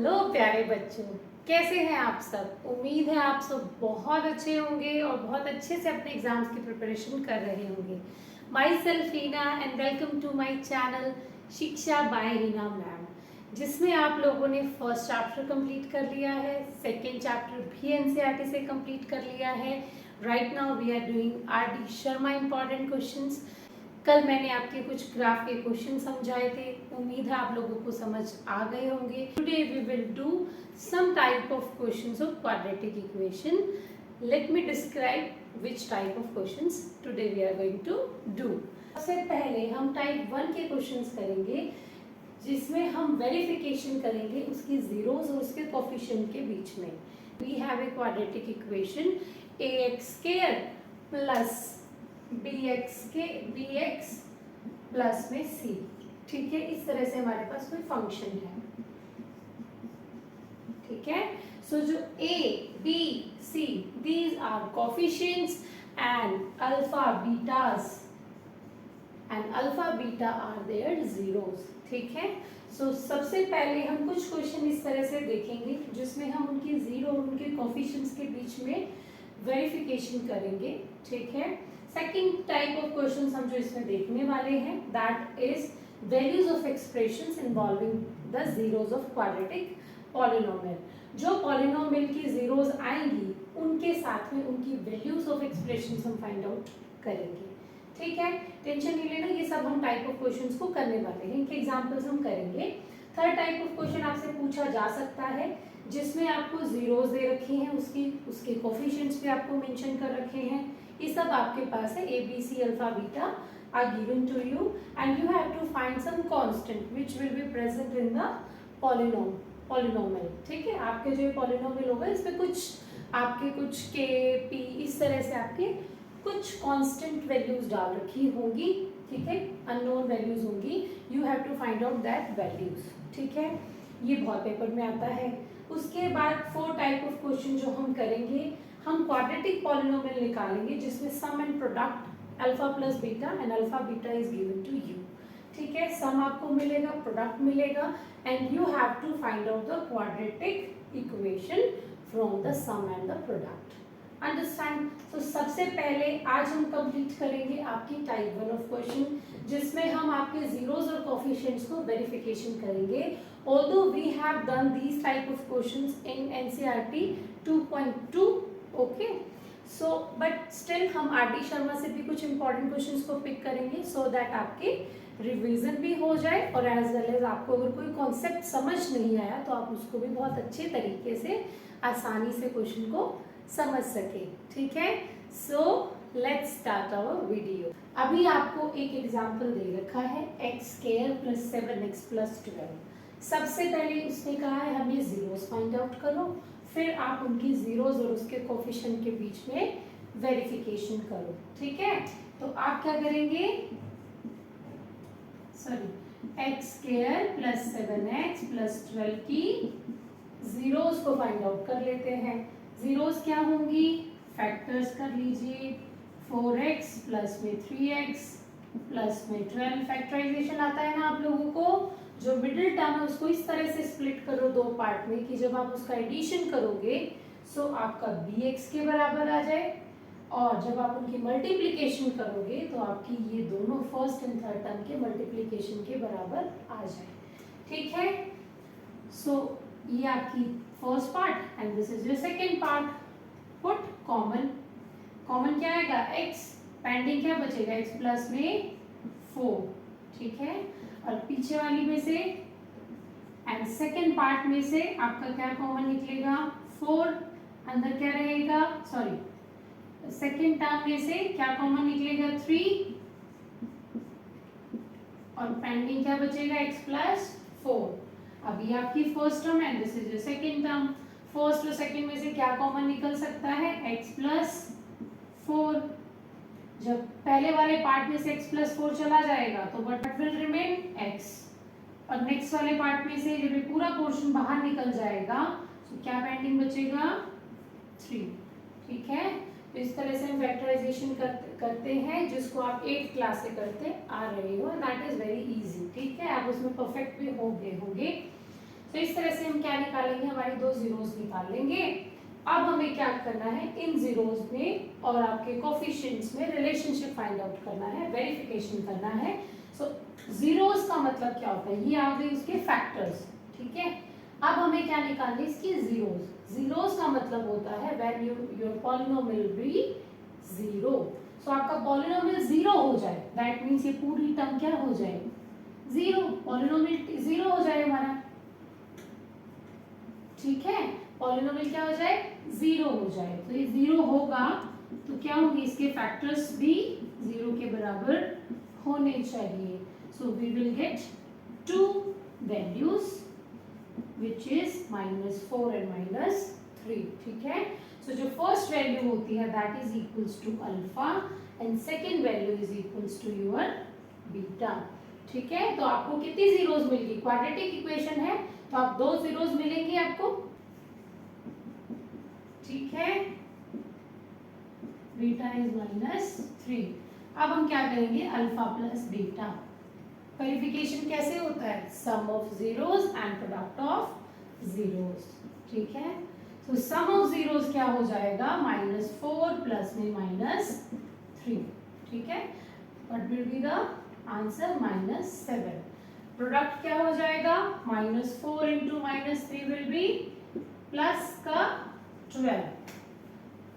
Hello प्यारे बच्चों, कैसे हैं आप सब। उम्मीद है आप सब बहुत अच्छे होंगे और बहुत अच्छे से अपने एग्जाम्स की प्रिपरेशन कर रहे होंगे। Myself Heena and welcome to my channel Shiksha by Heena ma'am, जिसमें आप लोगों ने फर्स्ट चैप्टर कंप्लीट कर लिया है, सेकेंड चैप्टर भी एनसीईआरटी से कंप्लीट कर लिया है। Right now we are doing R D Sharma important questions. कल मैंने आपके कुछ ग्राफ के क्वेश्चन समझाए थे, उम्मीद है आप लोगों को समझ आ गए होंगे। Today we will do some type of questions of quadratic equation. Let me describe which type of questions today we are going to do. सबसे पहले हम टाइप 1 के क्वेश्चंस करेंगे, जिसमें हम वेरिफिकेशन करेंगे उसकी जीरोस और उसके कोफिशिएंट के बीच में। We have a quadratic equation ax² plus bx plus में c। ठीक है, इस तरह से हमारे पास कोई फंक्शन है। ठीक है, सो जो a b c these are coefficients and alpha beta are their zeros. ठीक है, सो सबसे पहले हम कुछ क्वेश्चन इस तरह से देखेंगे जिसमें हम उनकी जीरो और उनके कोफिशिएंट्स के बीच में वेरिफिकेशन करेंगे। ठीक है, सेकेंड टाइप ऑफ क्वेश्चन हम जो इसमें देखने वाले हैं, that is values of expressions involving the zeros of quadratic polynomial. जो पॉलिनोमियल की जीरोस आएंगी उनके साथ में उनकी वैल्यूज ऑफ एक्सप्रेशंस हम फाइंड आउट करेंगे। ठीक है, टेंशन नहीं लेना, ये सब हम टाइप ऑफ क्वेश्चंस को करने वाले हैं, इनके एग्जांपल्स हम करेंगे। थर्ड टाइप ऑफ क्वेश्चन आपसे पूछा जा सकता है जिसमें आपको जीरोस दे रखी हैं, उसके कोफिशिएंट्स भी आपको मेंशन कर रखे हैं। ये सब आपके पास है, A B C alpha beta are given to you and you have to find some constant which will be present in the polynomial. ठीक है, आपके जो पॉलिनोमियल होगा इसमें कुछ के पी इस तरह से आपके कुछ कांस्टेंट वैल्यूज डाल रखी होंगी। ठीक है, अननोन वैल्यूज होंगी, you have to find out that values. ठीक है, ये बहुत पेपर में आता है। उसके बाद 4 टाइप ऑफ क्वेश्चन जो हम करेंगे, हम क्वाड्रेटिक पॉलिनोमियल निकालेंगे जिसमें sum and product alpha plus beta and alpha beta is given to you. ठीक है, सम आपको मिलेगा, प्रोडक्ट मिलेगा and you have to find out the quadratic equation from the sum and the product. Understand? तो सबसे पहले आज हम कंप्लीट करेंगे आपकी टाइप 1 ऑफ क्वेश्चन, जिसमें हम आपके जीरोस और कोफिशिएंट्स को वेरिफिकेशन करेंगे। Although we have done these type of questions in NCERT 2.2, okay, so but still हम आर.डी. शर्मा से भी कुछ important questions को पिक करेंगे so that आपके रिवीजन भी हो जाए और एज वेल एज आपको अगर कोई कॉन्सेप्ट समझ नहीं आया तो आप उसको भी बहुत अच्छे तरीके से आसानी से क्वेश्चन को समझ सके। ठीक है, so let's start our video. अभी आपको एक एग्जाम्पल दे रखा है x² प्लस 7x प्लस 12। सबसे पहले उसने कहा है हमें जीरोस फाइंड आउट करो, फिर आप उनकी जीरोस और उसके कोफिशिएंट के बीच में वेरिफिकेशन करो। ठीक है, तो आप क्या करेंगे, x² प्लस 7x प्लस 12 की जीरोस को फाइंड आउट कर लेते हैं। जीरोस क्या होंगी, फैक्टर्स कर लीजिए, 4x प्लस में 3x प्लस में 12। फैक्टराइजेशन आता है ना आप लोगों को, जो मिडिल टर्म है उसको इस तरह से स्प्लिट करो 2 पार्ट में कि जब आप उसका एडिशन करोगे सो आपका bx के बराबर आ जाए, और जब आप उनकी मल्टीप्लिकेशन करोगे तो आपकी ये दोनों फर्स्ट एंड थर्ड टर्म के मल्टीप्लिकेशन के बराबर आ जाए। ठीक है, सो ये आपकी first part and this is your second part. Put common क्या आएगा, x, पेंडिंग क्या बचेगा, x प्लस में 4। ठीक है, और पीछे वाली में से एंड सेकेंड पार्ट में से आपका क्या कॉमन निकलेगा, 4। अंदर क्या रहेगा, सेकेंड टर्म में से क्या कॉमन निकलेगा, 3, और पेंडिंग क्या बचेगा, x प्लस 4। अब ये आपकी first term and this is your second term. First और सेकेंड में से क्या कॉमन निकल सकता है, x प्लस 4। जब पहले वाले पार्ट में से x प्लस 4 चला जाएगा तो व्हाट विल रिमेन, x, और नेक्स्ट वाले पार्ट में से जब ये पूरा पोर्शन बाहर निकल जाएगा तो क्या पेंडिंग बचेगा, 3। ठीक है, तो इस तरह से हम फैक्टराइजेशन करते हैं जिसको आप 8th क्लास से करते आ रहे हो, दैट इज वेरी इजी। ठीक है, आप उसमें परफेक्ट भी हो गए होंगे। तो इस तरह से हम क्या निकालेंगे, हमारी दो जीरोस निकाल लेंगे। अब हमें क्या करना है, इन जीरोस में और आपके कोफिशिएंट्स में रिलेशनशिप फाइंड आउट करना है, वेरिफिकेशन करना है। सो जीरोस का मतलब क्या होता है, ये आ गए उसके फैक्टर्स, ठीक है। अब हमें क्या निकालनी है, इसकी जीरोस। जीरोस का मतलब होता है when your polynomial be zero. So आपका पॉलिनोमियल जीरो हो जाए, दैट मीन्स ये पूरी टर्म क्या हो जाए, जीरो, पॉलिनोमियल जीरो हो जाए हमारा, ठीक है। पॉलिनोमियल क्या हो जाए, जीरो हो जाए। तो ये जीरो होगा तो क्या होंगे, इसके फैक्टर्स भी जीरो के बराबर होने चाहिए। So we will get two values which is -4 and -3, ठीक है। सो जो फर्स्ट वैल्यू होती है that is equals to alpha and second value is equals to your beta, ठीक है। तो आपको कितनी जीरोस मिल गई, क्वाड्रेटिक इक्वेशन है तो आप दो जीरोस मिलेंगे आपको, ठीक है। Beta is -3। अब हम क्या करेंगे, अल्फा प्लस बीटा। वेरिफिकेशन कैसे होता है, sum of zeros and product of zeros, ठीक है। तो सम ऑफ जीरोस क्या हो जाएगा, -4 प्लस में -3, ठीक है। What will be the answer, -7। Product क्या हो जाएगा, -4 इंटू -3 विल बी प्लस का 12,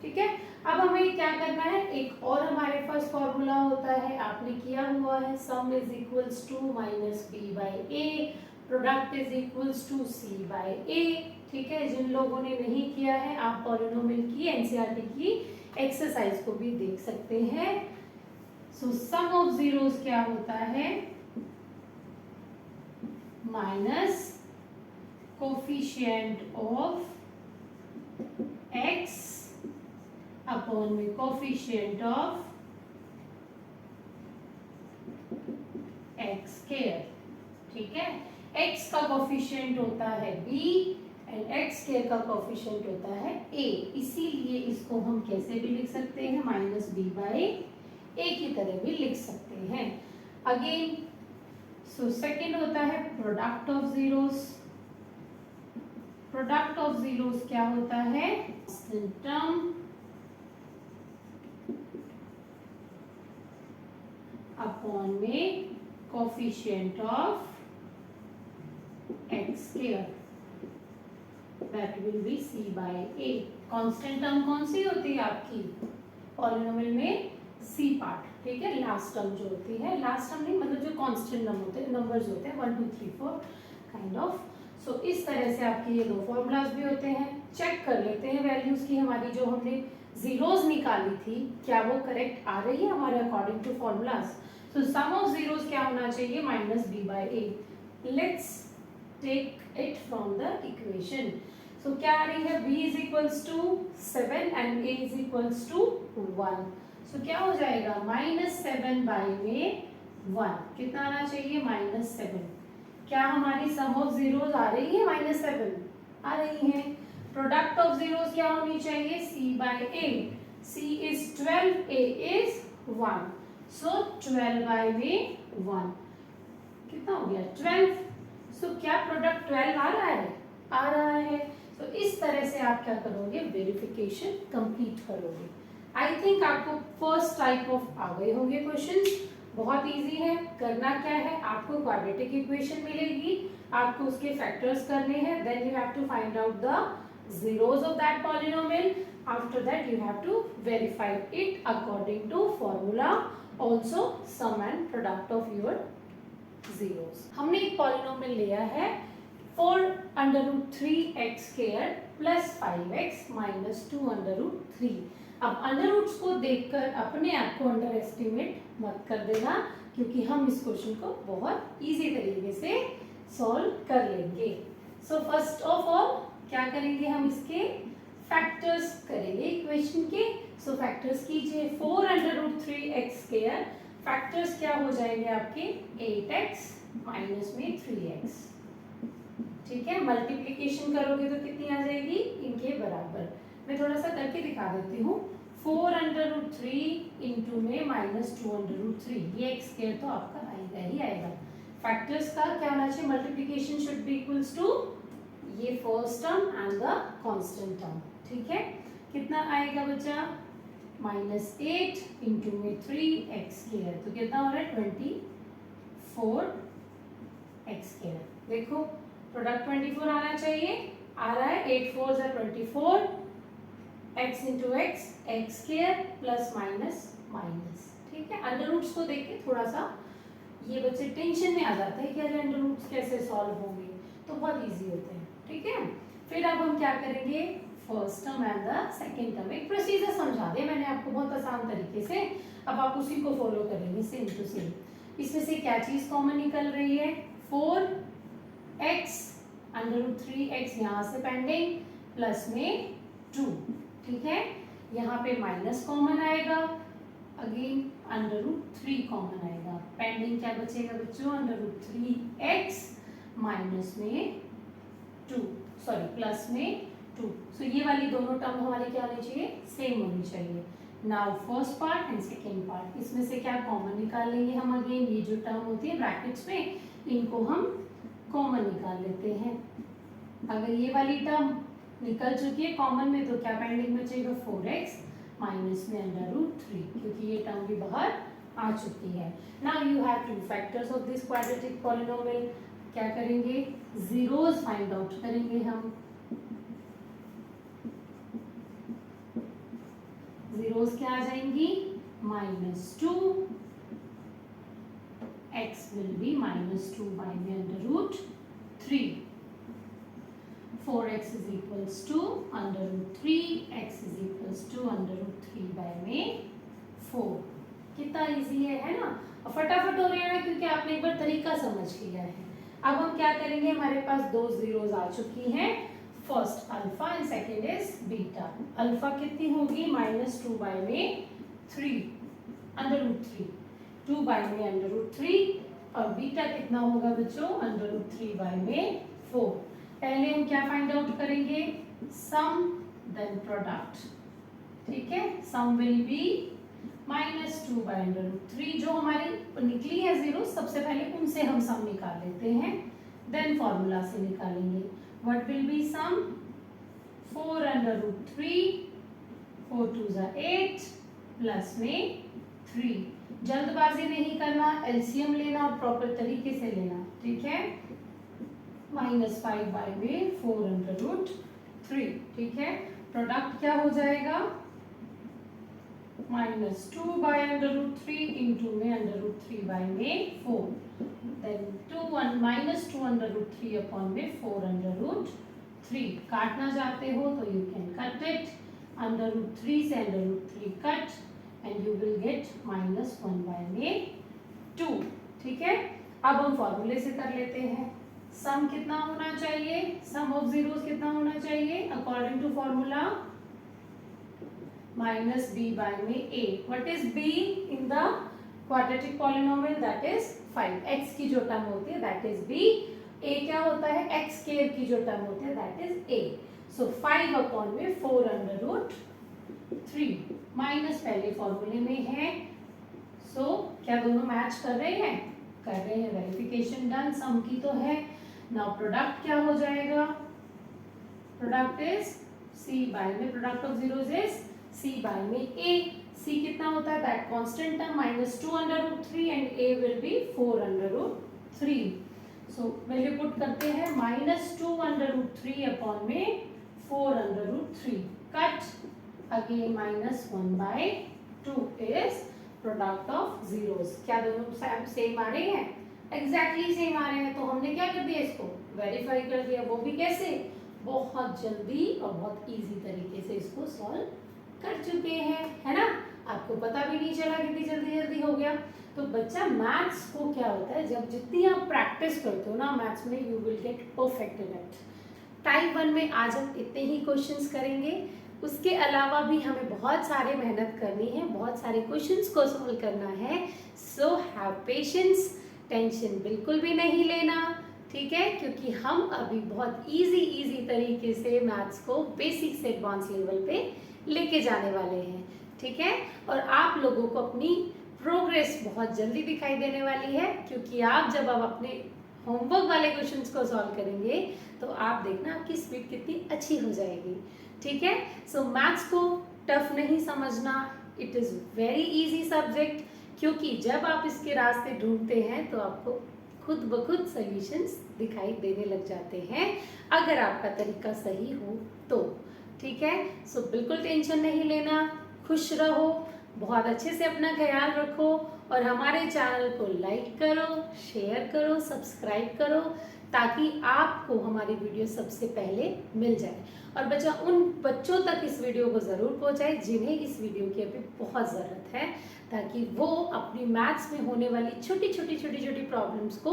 ठीक है। अब हमें क्या करना है, एक और हमारे पास फॉर्मूला होता है, आपने किया हुआ है, sum is equals to -b/a, product is equals to c/a, ठीक है। जिन लोगों ने नहीं किया है आप पॉलिनोमियल की एनसीईआरटी की एक्सरसाइज को भी देख सकते हैं। सो सम ऑफ जीरोस क्या होता है, minus coefficient of x upon में कोफिशिएंट ऑफ x स्क्वायर, ठीक है। x का कोफिशिएंट होता है b एंड x स्क्वायर का कोफिशिएंट होता है a, इसीलिए इसको हम कैसे भी लिख सकते हैं, -b/a की तरह भी लिख सकते हैं। अगेन सो सेकंड होता है product of zeros. Product of zeros क्या होता है, टर्म अपॉन में coefficient of x square, that will be c/a। Constant term कौन सी होती है आपकी पॉलिनोमियल में, c पार्ट, ठीक है। लास्ट टर्म जो होती है, लास्ट टर्म नहीं मतलब जो कांस्टेंट नंबर्स होते हैं 1 2 3 4 काइंड ऑफ। सो इस तरह से आपके ये दो फॉर्मूलाज भी होते हैं। चेक कर लेते हैं वैल्यूज की, हमारी जो हमने जीरोस निकाली थी क्या वो करेक्ट आ रही है हमारे according to formulas. So sum of zeros क्या होना चाहिए, -b/a। Let's take it from the equation. So क्या आ रही है, b is equals to 7 and a is equals to 1। So क्या हो जाएगा, -7 बाई में 1 कितना आना चाहिए, -7। क्या हमारी सम ऑफ जीरोस आ रही है, -7 आ रही है। प्रोडक्ट ऑफ जीरोस क्या होनी चाहिए, c/a। c is 12, a is 1, so 12 by में 1 कितना हो गया, 12। सो क्या प्रोडक्ट 12 आ रहा है, आ रहा है। तो इस तरह से आप क्या करोगे, वेरिफिकेशन कंप्लीट करोगे। आई थिंक आपको फर्स्ट टाइप ऑफ आ गए होंगे क्वेश्चंस, बहुत इजी है। करना क्या है, आपको क्वाड्रेटिक इक्वेशन मिलेगी, आपको उसके फैक्टर्स करने हैं, then you have to find out the zeros of that polynomial. After that you have to verify it according to formula, also sum and product of your zeros. हमने एक polynomial लिया है 4√3x square plus 5x minus 2√3। अब under roots को देखकर अपने आप को अंडर एस्टिमेट मत कर देना, क्योंकि हम इस क्वेश्चन को बहुत इजी तरीके से सॉल्व कर लेंगे। सो फर्स्ट ऑफ ऑल क्या करेंगे, हम इसके फैक्टर्स करेंगे इक्वेशन के। सो फैक्टर्स कीजिए, 4√3x स्क्वायर, फैक्टर्स क्या हो जाएंगे आपके 8x माइनस में 3x, ठीक है। मल्टीप्लीकेशन करोगे तो कितनी आ जाएगी, इनके बराबर। मैं थोड़ा सा करके दिखा देती हूँ। 4√3 इंटू में -2√3, ये x स्क्वायर तो आपका आएगा ही आएगा। फैक्टर्स का क्या होना चाहिए, multiplication should be equals to ये first term and the constant term, ठीक है। कितना आएगा बच्चा, -8 इंटू में 3x², तो कितना हो रहा है 24x²। देखो प्रोडक्ट 24 आना चाहिए, आ रहा है 8 4 = 24, x into x x² plus minus minus, ठीक है। अंडर रूट्स को देख के थोड़ा सा ये बच्चे टेंशन में आ जाते हैं कि अरे अंडर रूट्स कैसे सॉल्व होंगे, तो बहुत इजी होते हैं, ठीक है। फिर अब हम क्या करेंगे, first term and the second term, एक प्रोसीजर समझा दिया मैंने आपको बहुत आसान तरीके से, अब आप उसी को फॉलो करेंगे सेम टू सेम। इसमें से क्या चीज कॉमन निकल रही है, 4x √3x यहाँ से पेंडिंग, प्लस में 2, ठीक है। यहाँ पे माइनस कॉमन आएगा, अगेन √3 कॉमन आएगा, पेंडिंग क्या बचेगा बच्चों, √3x माइनस में 2, सॉरी प्लस में 2। सो ये वाली दोनों टर्म हमारी क्या होनी चाहिए, सेम होनी चाहिए। Now first part and second part, इसमें से क्या कॉमन निकाल लेंगे हम, अगेन ये जो टर्म होती है ब्रैकेट्स में, इनको हम कॉमन निकाल लेते हैं। अगर ये वाली टर्म निकल चुकी है कॉमन में, तो क्या पेंडिंग बचेगा, 4x माइनस में √3, क्योंकि ये टर्म भी बाहर आ चुकी है। Now you have two factors of this quadratic polynomial, क्या करेंगे, जीरोस फाइंड आउट करेंगे हम। जीरोस क्या आ जाएंगी, -2, x will be -2 by √3, 4x is equals to √3, x is equals to √3 by 4। कितना इजी है ना, और फटाफट हो रहा है ना, क्योंकि आपने एक बार तरीका समझ लिया है। अब हम क्या करेंगे, हमारे पास दो जीरोस आ चुकी हैं, first alpha and second is beta. Alpha कितनी होगी, -2 by 3 √3, 2 by √3, और बीटा कितना होगा बच्चों, √3 by 4। पहले हम क्या फाइंड आउट करेंगे, सम देन प्रोडक्ट, ठीक है। सम विल बी -2 by √3, जो हमारी निकली है जीरो, सबसे पहले उनसे हम सम निकाल लेते हैं, देन फॉर्मूला से निकालेंगे। What will be sum, 4 √3, 4 2 = 8 plus में 3। जल्दबाजी नहीं करना, एलसीएम लेना और प्रॉपर तरीके से लेना, ठीक है। -5 by 4 √3, ठीक है। प्रोडक्ट क्या हो जाएगा, -2 by √3 इंटू में √3 by 4, देन -2 √3 अपॉन में 4 √3। काटना चाहते हो तो यू कैन कट इट, √3 से √3 cut, and you will get -1 by 2, ठीक है। अब हम फॉर्मूले से कर लेते हैं। सम कितना होना चाहिए, सम ऑफ जीरोस कितना होना चाहिए, according to formula -b by a। What is b in the quadratic polynomial, that is 5। x की जो टर्म होती है दैट इज b, a क्या होता है, x² की जो टर्म होती है that is a। So 5 upon में 4 √3, माइनस पहले फॉर्मूले में है, सो क्या दोनों मैच कर रहे हैं, कर रहे हैं, वेरिफिकेशन डन, सम की तो है। नाउ प्रोडक्ट क्या हो जाएगा, प्रोडक्ट इज c by में, product of zeros is c by में a। c कितना होता है, that constant term, -2 √3, and a will be 4 √3। So value put करते हैं, -2 √3 अपॉन में 4 √3, cut, again -1 by 2 is product of zeros. क्या दोनों सेम आ रहे हैं, एग्जैक्टली सेम आ रहे हैं, तो हमने क्या कर दिया, इसको वेरीफाई कर दिया। वो भी कैसे, बहुत जल्दी और बहुत इजी तरीके से इसको सॉल्व कर चुके हैं, है ना। आपको पता भी नहीं चला कितनी जल्दी जल्दी हो गया। तो बच्चा मैथ्स को क्या होता है, जब जितनी आप प्रैक्टिस करते हो ना मैथ्स में, you will get perfect in it. Type 1 में आज हम इतने ही क्वेश्चंस करेंगे, उसके अलावा भी हमें बहुत सारे मेहनत करनी है, बहुत सारे क्वेश्चंस को सॉल्व करना है। सो हैव पेशेंस, टेंशन बिल्कुल भी नहीं लेना, ठीक है, क्योंकि हम अभी बहुत इजी तरीके से मैथ्स को बेसिक से एडवांस लेवल पे लेके जाने वाले हैं, ठीक है। और आप लोगों को अपनी प्रोग्रेस बहुत जल्दी दिखाई देने वाली है, क्योंकि आप जब अपने होमवर्क वाले क्वेश्चंस को सॉल्व करेंगे तो तो आप देखना आपकी स्पीड कितनी अच्छी हो जाएगी। ठीक है, सो मैथ्स को टफ नहीं समझना, it is very easy subject, क्योंकि जब आप इसके रास्ते ढूंढते हैं तो आपको खुद ब खुद सॉल्यूशंस दिखाई देने लग जाते हैं, अगर आपका तरीका सही हो तो। ठीक है, सो बिल्कुल टेंशन नहीं लेना, खुश रहो, बहुत अच्छे से अपना ख्याल रखो और हमारे चैनल को लाइक करो, शेयर करो, सब्सक्राइब करो, ताकि आपको हमारी वीडियो सबसे पहले मिल जाए। और बच्चा उन बच्चों तक इस वीडियो को ज़रूर पहुंचाए जिन्हें इस वीडियो की अभी बहुत ज़रूरत है, ताकि वो अपनी मैथ्स में होने वाली छोटी छोटी प्रॉब्लम्स को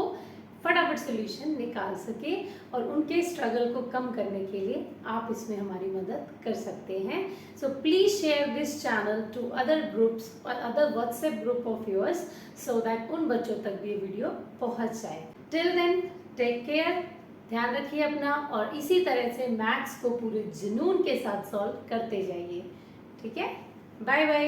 फटाफट सोल्यूशन निकाल सके और उनके स्ट्रगल को कम करने के लिए आप इसमें हमारी मदद कर सकते हैं। So please share this channel to other groups और other WhatsApp group of yours, so that उन बच्चों तक भी ये वीडियो पहुंच जाए। टिल देन टेक केयर, ध्यान रखिए अपना, और इसी तरह से मैथ्स को पूरे जुनून के साथ सॉल्व करते जाइए। ठीक है, बाय बाय।